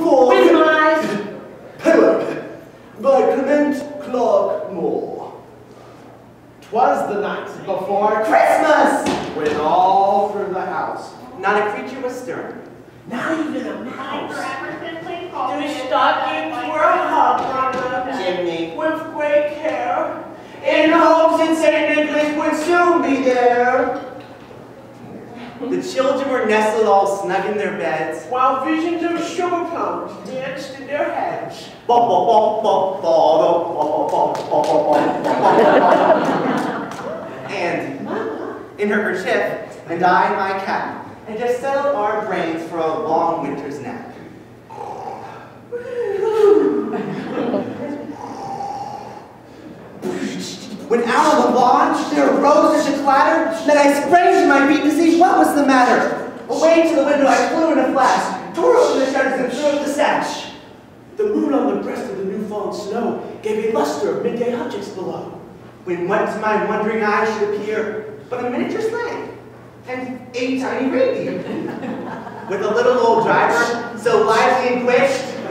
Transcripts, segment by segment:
for With eyes. Poem by Clement Clark Moore. 'Twas the night before Christmas, when all through the house not a creature was stirring, not even a mouse. The stockings were hung on a Chimney with great care. in hopes that St. Nicholas would soon be there. The children were nestled all snug in their beds, While visions of sugar plums danced in their heads. And in her kerchief, and I in my cap, and just settled our brains for a long winter's nap. When out on the lawn there arose such a clatter that I sprang to my feet to see what was the matter. Away to the window I flew in a flash, tore open the shutters and threw up the sash. The moon on the breast of the new-fallen snow gave a luster of midday objects below. When what to my wondering eyes should appear but a miniature sleigh and a tiny reindeer. With a little old driver, so lively and quick,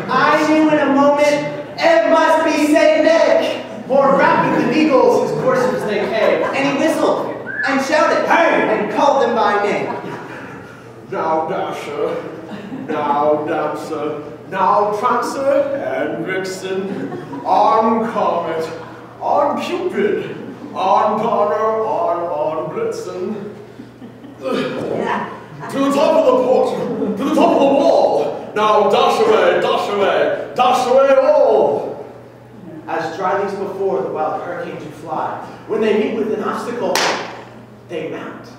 I knew in a moment it must be St. Nick. More rapid than eagles, his coursers they came. And he whistled and shouted, "Hey!" and called them by name. Now Dasher, now Dancer, now Prancer and Vixen, on Comet, on Cupid, on Donner, on Blitzen. To the top of the port, to the top of the wall. Now dash away, dash away all. As drivings before the wild hurricane do fly, when they meet with an obstacle, they mount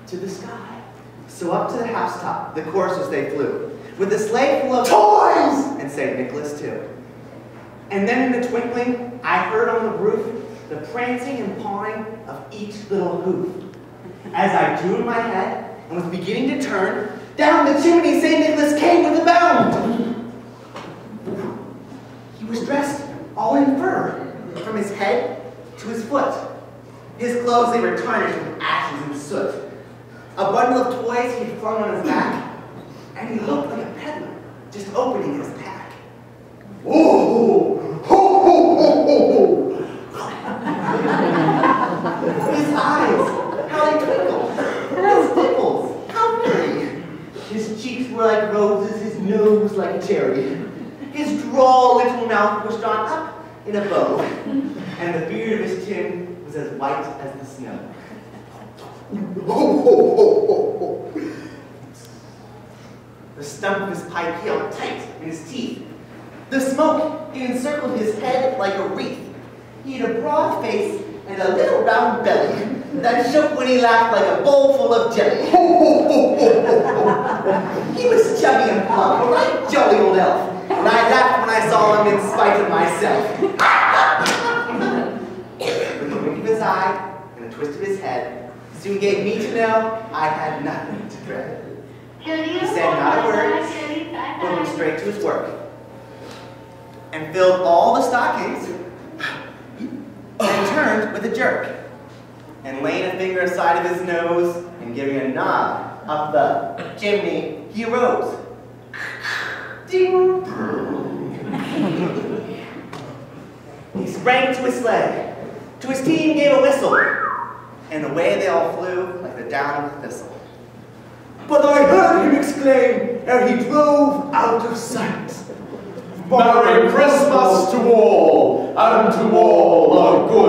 to the sky. So up to the housetop, the coursers they flew, with a sleigh full of toys, and St. Nicholas too. And then in a twinkling, I heard on the roof the prancing and pawing of each little hoof. As I drew in my head and was beginning to turn, down the chimney St. Nicholas came with a bound. He was dressed all in fur, from his head to his foot. His clothes, they were tarnished with ashes and soot. A bundle of toys he flung on his back, and he looked like a peddler, just opening his pack. Oh, ho, ho, ho, ho, ho. His eyes, how they twinkled. His dimples, how merry. His cheeks were like roses, his nose like a cherry. His droll little mouth was drawn up in a bow, and the beard of his chin was as white as the snow. Ho, ho, ho, ho, ho. The stump of his pipe held tight in his teeth. The smoke encircled his head like a wreath. He had a broad face and a little round belly that shook when he laughed like a bowl full of jelly. Ho, ho, ho, ho, ho. He was chubby and plump, a right jolly old elf, and I laughed when I saw him in spite of myself. With a wink of his eye and a twist of his head, soon gave me to know I had nothing to dread. He said not a word, but went straight to his work, and filled all the stockings, and turned with a jerk, and laying a finger aside of his nose, and giving a nod up the chimney, he arose. Ding! He sprang to his sleigh, to his team gave a whistle, and away they all flew like the down of a thistle. But I heard him exclaim ere he drove out of sight. Merry Christmas to all, and to all a good